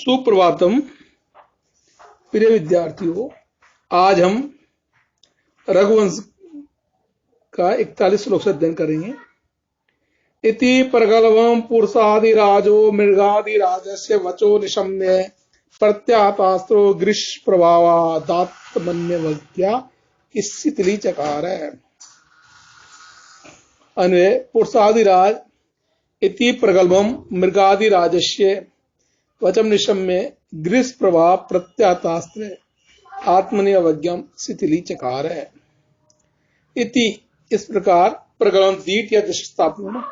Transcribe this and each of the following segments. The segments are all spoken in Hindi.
सुप्रभातम प्रिय विद्यार्थियों, आज हम रघुवंश का 41 श्लोक से अध्ययन करेंगे। इति प्रगल्भं पुरुषादिराजो मृगादिराजस्य वचो निशम्य प्रत्यातास्त्रो ग्रीष्म प्रभावादात्मन्यवज्ञा इसितली चकार है। अन्वय पुरुषादिराज इति प्रगल्भं मृगादिराजस्य वचम निशम्य ग्रीष्म प्रभाव प्रत्यातास्त्र आत्मनि अवज्ञम शिथिली चकार है। इति इस प्रकार प्रगल्भं दीट या दृष्टापूर्ण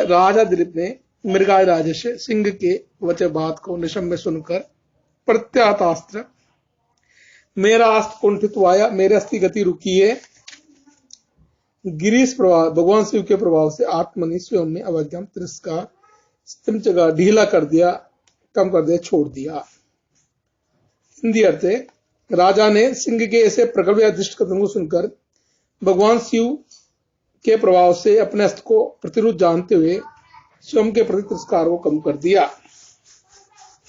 राजा दिलीप ने मृगादिराज से सिंह के वचन बात को निशम्य सुनकर प्रत्यातास्त्र मेरा अस्त्र कुंठित हुआ, मेरे अस्त्र की गति रुकी है। गिरीश प्रभाव भगवान शिव के प्रभाव से आत्मनि स्वयं में अवज्ञम तिरस्कार जगह ढीला कर दिया, कम कर दिया, छोड़ दिया। हिंदी अर्थ है, राजा ने सिंह के ऐसे प्रगल्भ या दृष्ट कथन को सुनकर भगवान शिव के प्रभाव से अपने अस्त्र को प्रतिरोध जानते हुए स्वयं के प्रति तिरस्कार को कम कर दिया।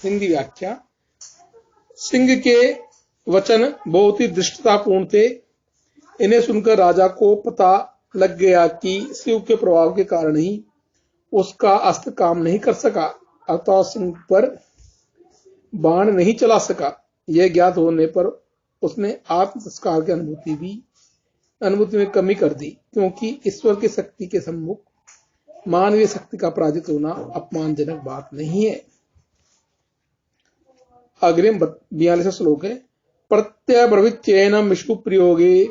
हिंदी व्याख्या। सिंह के वचन बहुत ही दृष्टतापूर्ण थे। इन्हें सुनकर राजा को पता लग गया कि शिव के प्रभाव के कारण ही उसका अस्त्र काम नहीं कर सका, अतः सिंह पर बाण नहीं चला सका। यह ज्ञात होने पर उसने आत्म तिरस्कार की अनुभूति में कमी कर दी, क्योंकि ईश्वर की शक्ति के सम्मुख मानवीय शक्ति का पराजित होना अपमानजनक बात नहीं है। अग्रिम 42 श्लोक है। प्रत्यब्रवीत्येनं विष्णु प्रयोगे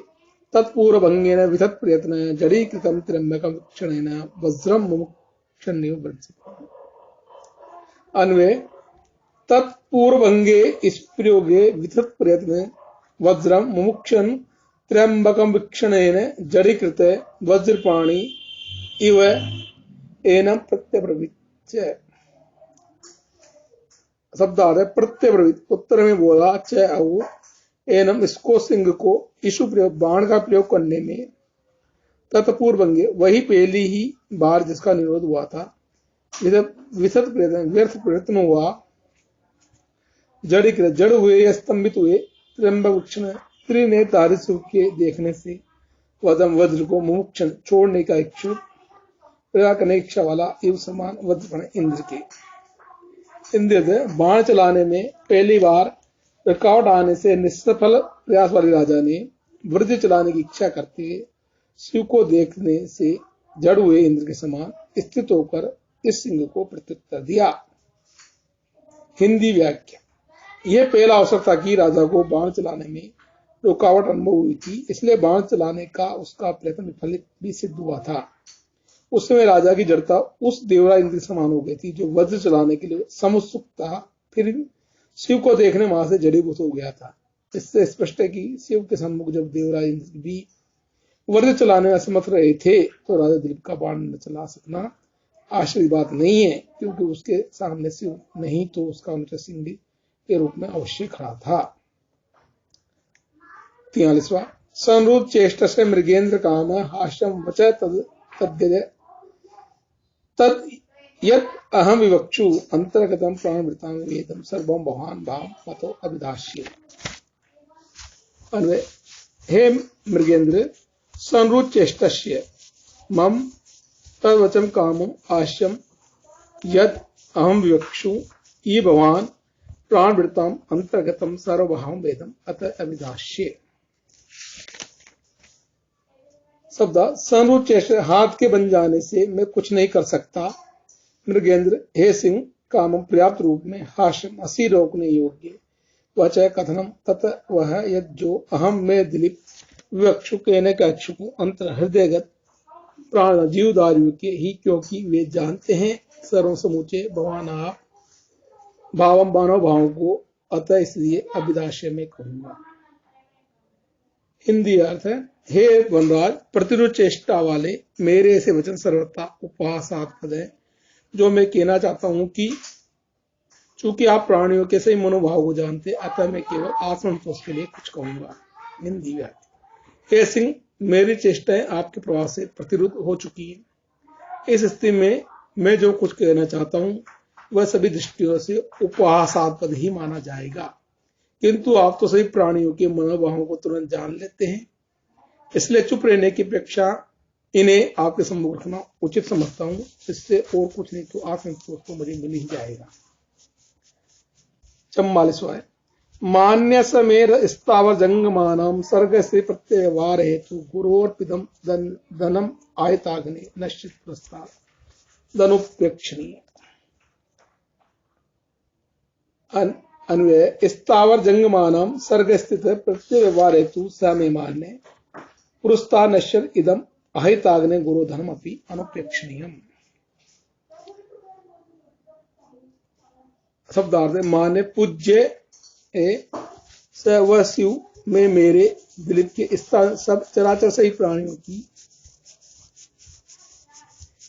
तत्पूर्व भंगेन विधत प्रयत्न जड़ीकृतं त्र्यंबकं क्षणेन वज्रम मुमुक्षन्यो वर्जितम्। अन्वय तत्पूर्व भंगे इस प्रयोगे विधत प्रयत्न वज्रम मुमुक्षन त्र्यंबकं वीक्षणेन जड़ीकृत वज्रपाणि इव एनं प्रत्यब्रवीत्य। शब्दार्थ प्रत्यब्रवीत उत्तर में बोला, च एनम इसको सिंह को इशु प्रयोग बाण का प्रयोग करने में तत्पूर्व भंगे वही पहली ही बार जिसका निरोध हुआ था, विसत प्रयत्न व्यर्थ प्रयत्न हुआ, जड़ हुए या स्तंभित हुए, त्र्यंबक वीक्षण त्रिनेत्रधारी शिव के देखने से वज्र को मुमुक्षण छोड़ने का इच्छुक प्रयाग करने की इच्छा वाला इव समान वज्रपण इंद्र के। इंद्र बाण चलाने में पहली बार रुकावट आने से निष्फल प्रयास वाले राजा ने वज्र चलाने की इच्छा करते हुए शिव को देखने से जड़ हुए इंद्र के समान स्थित होकर इस सिंह को प्रत्युत्तर दिया। हिंदी व्याख्या। यह पहला अवसर था कि राजा को बाण चलाने में रुकावट अनुभव हुई थी, इसलिए बाण चलाने का उसका प्रयत्न विफलित भी सिद्ध हुआ था। उस समय राजा की जड़ता उस देवरा इंद्र समान हो गई थी जो वज्र चलाने के लिए समुत्सुक था, फिर शिव को देखने वहां से जड़ीभूत हो गया था। इससे स्पष्ट है कि शिव के सम्मुख जब देवरा इंद्र भी वज्र चलाने में असमर्थ रहे थे तो राजा दिलीप का बाण न चला सकना आश्चर्य बात नहीं है, क्योंकि उसके सामने शिव नहीं तो उसका अनुचर सिंह के रूप में अवश्य खड़ा था। 43वां संरूप चेष्ट से मृगेंद्र काम हास्यम वच तद्य तद यत अहम विवक्षु अंतर्गतम प्राणवृतां वेदम सर्वम भवान भाव मतो अभिधाष्ये। अन्वय हे मृगेंद्र, संरूप चेष्टस्य मम तद्वचम कामम आश्यम यत अहम विवक्षु ये भवान प्राणवृतां अंतर्गतम सर्वभाव वेदम अत अभिधाष्ये। शब्द संरूप चेष्टा हाथ के बन जाने से मैं कुछ नहीं कर सकता। मृगेंद्र, हे सिंह, कामम पर्याप्त रूप में हास्यम हंसी रोकने योग्य वच कथनम तत वह यद जो अहम में दिलीप विवक्षु कहने का इच्छुक अंतर हृदयगत प्राण जीवदारियों के ही, क्योंकि वे जानते हैं सर्व समूचे भगवान आप भावम मानव भाव को, अतः इसलिए अभिधाष्य में कहूंगा। हिंदी अर्थ है, हे वनराज, प्रतिरोध चेष्टा वाले मेरे ऐसे वचन सर्वथा उपहासास्पद है। जो मैं कहना चाहता हूं कि चूंकि आप प्राणियों के सही मनोभाव को जानते, अतः मैं केवल आत्मसंतोष के लिए कुछ कहूंगा। हिंदी व्याख्या। हे सिंह, मेरी चेष्टाएं आपके प्रभाव से प्रतिरोध हो चुकी है। इस स्थिति में मैं जो कुछ कहना चाहता हूं वह सभी दृष्टियों से उपहासास्पद ही माना जाएगा। किंतु आप तो सभी प्राणियों के मनोभावों को तुरंत जान लेते हैं, इसलिए चुप रहने की अपेक्षा इन्हें आपके सम्मुख रखना उचित समझता हूं। इससे और कुछ नहीं तो आत्मसंतोष तो मुझे मिल ही जाएगा। 44वां है, मान्य समेर स्थावर जंगमानम सर्ग से प्रत्यवार हेतु गुरोर्पिदम धनम आयताग्नि नश्चित प्रस्ताव धनुप्रेक्षणीय। अन्वय स्थावर जंगमानम सर्ग स्थित प्रत्यव्यवहार हेतु स में मान्य पुरस्ता नश्यत इदम अहिताग्ने गुरो धनम अपि अनुप्रेक्षणीयम। शब्दार्थ माने पूज्य स व शिव में मेरे दिलीप के सब चराचर सही प्राणियों की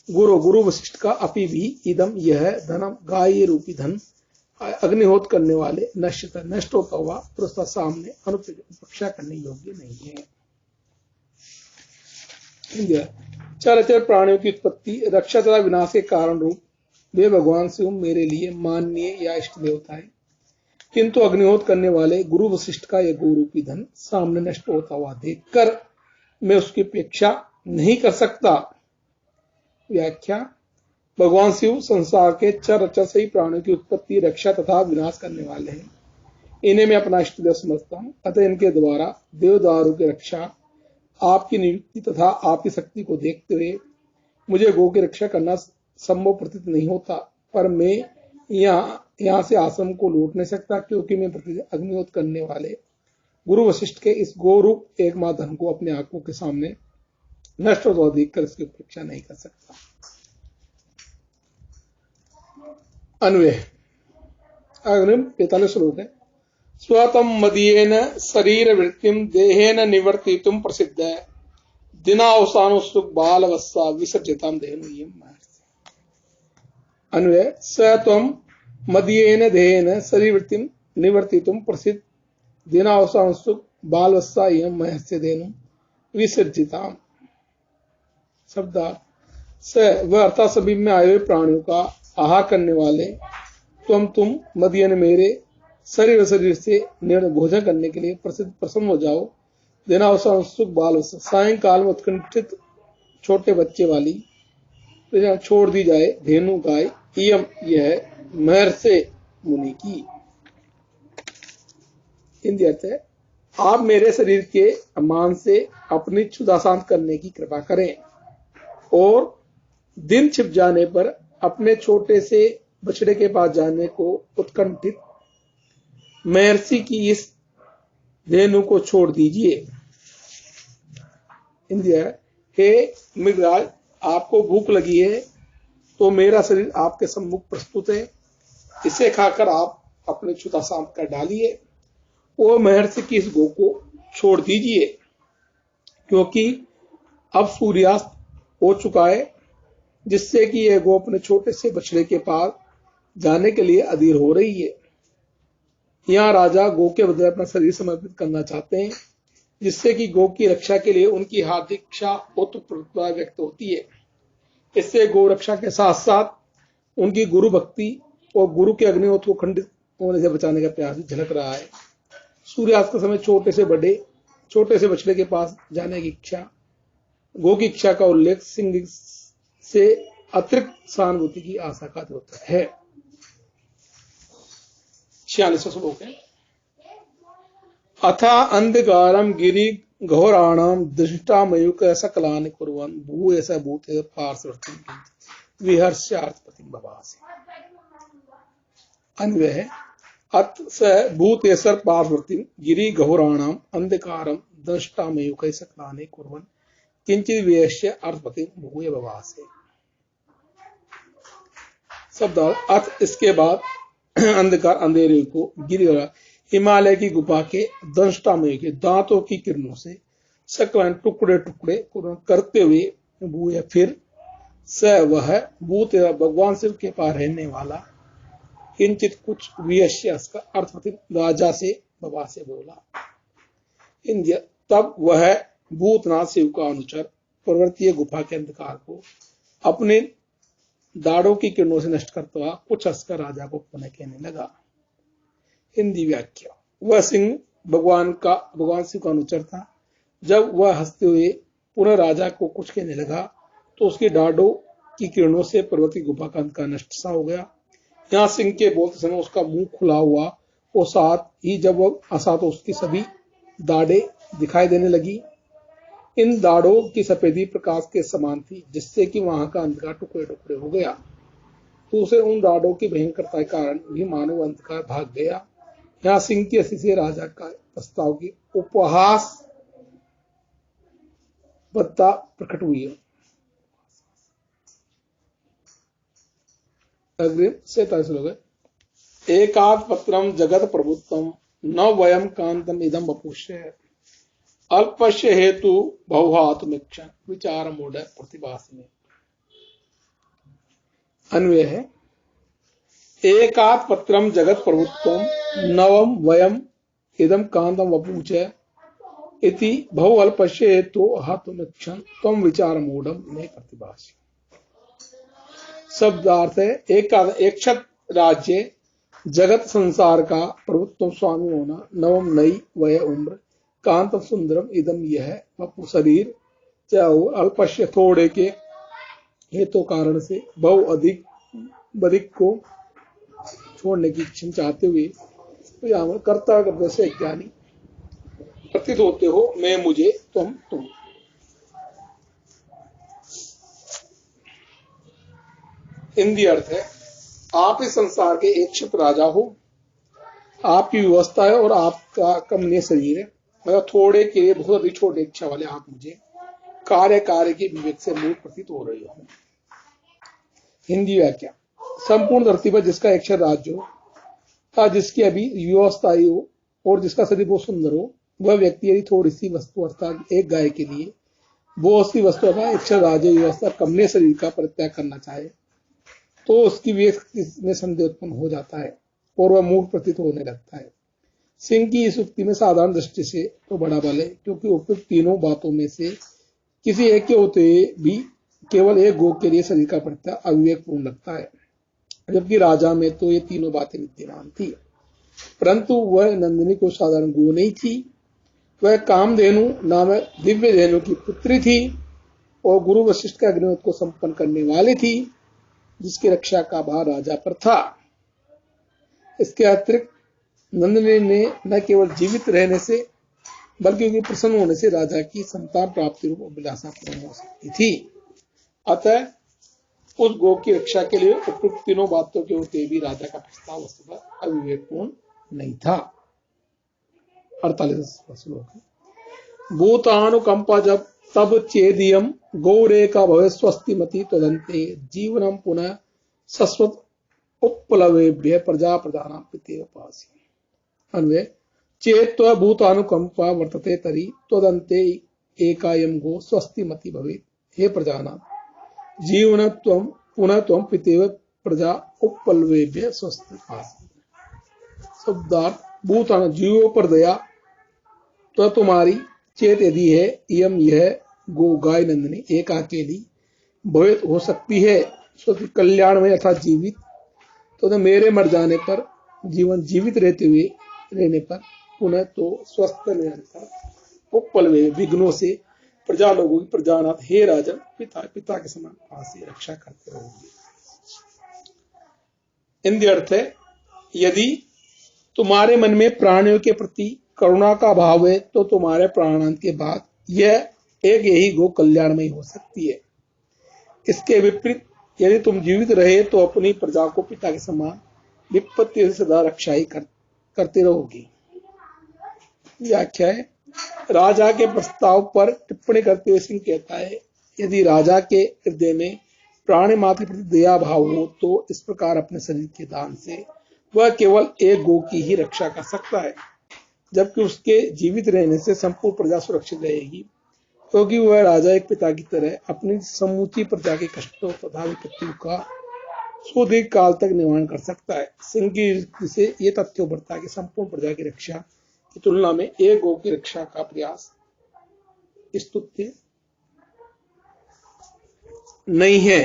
गुरु वशिष्ठ का अपि भी इदम यह धनम गाय रूपी धन अग्निहोत्र करने वाले नष्ट होता हुआ पुरस्कार सामने अनुपेक्षा करने योग्य नहीं है। चराचर प्राणियों की उत्पत्ति रक्षा तथा विनाश के कारण रूप वे भगवान शिव मेरे लिए माननीय या इष्ट देवता है, किंतु अग्निहोत्र करने वाले गुरु वशिष्ठ का यह गुरुरूपी धन सामने नष्ट होता हुआ देखकर मैं उसकी अपेक्षा नहीं कर सकता। व्याख्या, भगवान शिव संसार के चराचर सही प्राणियों की उत्पत्ति रक्षा तथा विनाश करने वाले हैं। इन्हें मैं अपना इष्ट देव समझता हूं, अतः इनके द्वारा देवदारों की रक्षा आपकी नियुक्ति तथा आपकी शक्ति को देखते हुए मुझे गो की रक्षा करना संभव प्रतीत नहीं होता। पर मैं यहाँ से आश्रम को लौट नहीं सकता, क्योंकि मैं प्रतिदिन अग्निहोत्र करने वाले गुरु वशिष्ठ के इस गोरूप एकमात्र धन को अपने आंखों के सामने नष्ट होता देखकर इसकी उपेक्षा नहीं कर सकता। अन्वय, अग्रिम 45 श्लोक है। स्वतम मदीयेन शरीर वृत्तिम देहेन निवर्तितुम प्रसिद्ध दिनावसानुसुक बालवस्सा विसर्जिताम देहनुयम। अन्वय, स्वतम मदीयेन देहेन शरीर वृत्तिम निवर्तितुम प्रसिद्ध दिनावसानुसुक बालवस्सा यम महस्य देनु विसर्जिताम। शब्दार्थ, स वह अर्थात सभी में आए हुए प्राणियों का आहार करने वाले तुम मदीयन मेरे शरीर से भोजन करने के लिए प्रसन्न हो जाओ। दिनावसानुसुक बाल सायंकाल में उत्कंठित छोटे बच्चे वाली छोड़ दी जाए धेनु गाय इयम यह महर्षि मुनि की। हिंदी अर्थ है, आप मेरे शरीर के मान से अपनी क्षुधा शांत करने की कृपा करें और दिन छिप जाने पर अपने छोटे से बछड़े के पास जाने को उत्कंठित महर्षि की इस धेनु को छोड़ दीजिए। इंदिरा, हे मृगराज, आपको भूख लगी है तो मेरा शरीर आपके सम्मुख प्रस्तुत है, इसे खाकर आप अपनी क्षुधा शांत कर डालिए। वो महर्षि की इस गो को छोड़ दीजिए, क्योंकि अब सूर्यास्त हो चुका है, जिससे कि यह गो अपने छोटे से बछड़े के पास जाने के लिए अधीर हो रही है। यहाँ राजा गो के बदले अपना शरीर समर्पित करना चाहते हैं, जिससे कि गो की रक्षा के लिए उनकी हार्दिक इच्छा ओतप्रोतः व्यक्त होती है। इससे गो रक्षा के साथ साथ उनकी गुरु भक्ति और गुरु के अग्निहोत्र को खंडित होने से बचाने का प्रयास झलक रहा है। सूर्यास्त के समय छोटे से बछड़े के पास जाने की इच्छा, गो की इच्छा का उल्लेख सिंह से अतिरिक्त सहानुभूति की आशा का द्योतक है। 46 श्लोक है। अथा अंधकारम गिरि घोराणाम दृष्टामयुक सकलानि कुर्वन् भूयस भूते पार्श्ववर्ति विहर्ष्यार्थपति भवासे। अन्वय है, अत स भूतेसर पार्श्ववर्ति गिरि घोराणाम अंधकारम दृष्टामयुक सकलानि कुर्वन् किंचित विहर्ष्य अर्थपति भूय भवासे। शब्द अर्थ, इसके बाद अंधकार अंधेरे को गिरि हिमालय की गुफा के दंष्टामय के दांतों की किरणों से सकलान टुकड़े टुकड़े करते हुए भूय फिर स वह भूत भगवान शिव के पास रहने वाला किंचित कुछ वियश्य का अर्थपति राजा से बाबा से बोला। तब वह भूतनाथ शिव का अनुचर पर्वतीय गुफा के अंधकार को अपने दाढ़ों की किरणों से नष्ट करता हुआ कुछ हंसकर राजा को पुनः कहने लगा। हिंदी व्याख्या। वह सिंह भगवान शिव का अनुचर था। जब वह हंसते हुए पुनः राजा को कुछ कहने लगा तो उसकी दाढ़ों की किरणों से पर्वत की गुफा का अंधकार नष्ट सा हो गया। यहाँ सिंह के बोलते समय उसका मुंह खुला हुआ और साथ ही जब वह हंसा तो उसकी सभी दाढ़ें दिखाई देने लगी। इन दाढ़ों की सफेदी प्रकाश के समान थी, जिससे कि वहां का अंधकार टुकड़े टुकड़े हो गया। तो उसे उन दाढ़ों की भयंकरता के कारण भी मानव अंधकार भाग गया। यहाँ सिंह की हंसी से राजा का प्रस्ताव की उपहास बद्धा प्रकट हुई है। अग्रिम 47 लोग है। एकात् पत्रम जगत प्रभुत्वम न वयम कांतम इदम वपुष्य अल्पस्य हेतु बहुहातुमिक्षण विचार मूढ़ प्रतिभासने। अन्वय है। एकात् पत्रम जगत प्रभुत्वम नवम वयम इदम कांतम वपुष्य इति बहु अल्पस्य हेतु हातुमिक्षण तम विचार मूढ़म में प्रतिभासी। शब्दार्थ है एक छत राज्य जगत संसार का प्रभुत्व स्वामी होना, नवम नई वय उम्र, कांत सुंदरम इदम यह वपु शरीर, चाहे अल्पस्य थोड़े के हेतु कारण से बहु अधिक बधिक को छोड़ने की इच्छा चाहते हुए तो कर्ता करते से ज्ञानी प्रतीत होते हो, मैं मुझे तुम। हिंदी अर्थ है। आप इस संसार के एक छत्र राजा हो, आपकी व्यवस्था है और आपका कमनीय शरीर है, मतलब थोड़े के बहुत अधिक छोटे इच्छा वाले आप मुझे कार्य के विवेक से मूल प्रतीत हो रहे हो। हिंदी व्याख्या। संपूर्ण धरती पर जिसका एक छत्र राज्य हो, जिसकी अभी व्यवस्था हो और जिसका शरीर बहुत सुंदर हो, वह व्यक्ति यदि थोड़ी सी वस्तु अर्थात एक गाय के लिए बहुत सी वस्तु अर्थात एक छत्र राज्य व्यवस्था कमनीय शरीर का परित्याग करना चाहे तो उसकी विवेक में संदेह उत्पन्न हो जाता है और वह मूढ़ प्रतीत होने लगता है। सिंह की इस उक्ति में साधारण दृष्टि से तो बड़ा बल है, क्योंकि उपयुक्त तीनों बातों में से किसी एक के होते भी केवल एक गो के लिए शरीर का परित्याग अविवेकपूर्ण लगता है, जबकि राजा में तो ये तीनों बातें विद्यमान थी। परंतु वह नंदिनी को साधारण गो नहीं थी, वह कामधेनु नामक दिव्य धेनु की पुत्री थी और गुरु वशिष्ठ के अग्निहोत्र को संपन्न करने वाली थी, जिसकी रक्षा का भार राजा पर था। इसके अतिरिक्त नंदिनी ने न केवल जीवित रहने से बल्कि उनके प्रसन्न होने से राजा की संतान प्राप्ति रूप अभिलाषा पूर्ण हो सकती थी। अतः उस गो की रक्षा के लिए उपयुक्त तीनों बातों के होते भी राजा का प्रस्ताव वस्तुतः अविवेकपूर्ण नहीं था। 48 श्लोक। भूतानुकंपा जब तब चेदियम गौरे का भवे स्वस्ति मति तदंते जीवनम पुनः सस्वत उपप्लवेभ्य प्रजा प्रधान पितेव पासी। अन्वय। चेत भूतानुकंपा वर्तते तरी तदंते एकायम गो स्वस्ति मति भवेत् हे प्रजानां जीवन त्वं पुनः त्वं पितेव प्रजा उपप्लवेभ्य स्वस्ति पासी। शब्दार्थ। भूतान जीवों पर दया तो तुम्हारी, चेत यदि है, इयम यह गो गाय नंदिनी एक अकेली भवित हो सकती है स्वस्ति कल्याण में अर्थात जीवित, तो मेरे मर जाने पर जीवन जीवित रहने पर पुनः तो स्वस्थ निरंतर उपप्लवे विघ्नों से प्रजा लोगों की प्रजानाथ हे राजन पिता के समान पास से रक्षा करते रहोगे। हिंदी अर्थ है। यदि तुम्हारे मन में प्राणियों के प्रति करुणा का भाव है तो तुम्हारे प्राणांत के बाद यह एक यही गो कल्याणमयी हो सकती है। इसके विपरीत यदि तुम जीवित रहे तो अपनी प्रजा को पिता के समान विपत्ति से सदा रक्षा ही करते रहोगी। व्याख्या है। राजा के प्रस्ताव पर टिप्पणी करते हुए सिंह कहता है, यदि राजा के हृदय में प्राणी मात्र प्रति दया भाव हो तो इस प्रकार अपने शरीर के दान से वह केवल एक गो की ही रक्षा कर सकता है, जबकि उसके जीवित रहने से संपूर्ण प्रजा सुरक्षित रहेगी, क्योंकि वह राजा एक पिता की तरह अपनी समूची प्रजा के कष्टों तथा विपत्तियों का सुदीर्घ काल तक निवारण कर सकता है। सिंह की युक्ति से ये तथ्य उभरता है कि संपूर्ण प्रजा की रक्षा की तुलना में एक गो की रक्षा का प्रयास स्तुत्य नहीं है।